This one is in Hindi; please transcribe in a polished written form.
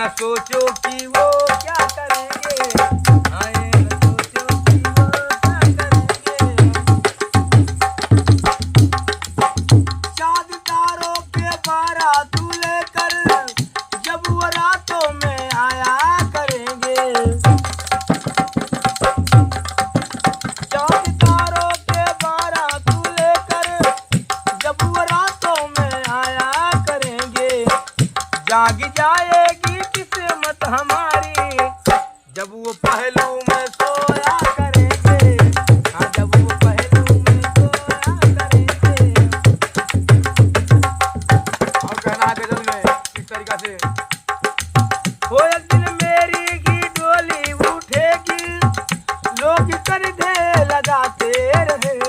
न सोचो कि वो क्या करेंगे, आए न सोचो कि वो क्या करेंगे। चाँद तारों के बारात लेकर जब वो रातों में आया करेंगे। चाँद तारों के बारात लेकर जब वो रातों में आया करेंगे। जाग जाएगी किस्मत हमारी जब वो पहलू में सोया करेंगे। हाँ, जब वो पहलू में सोया करेंगे। और कहना है गजल में इस तरीका से, हो एक दिन मेरी की डोली उठेगी, लोग कंधे लगाते रहे।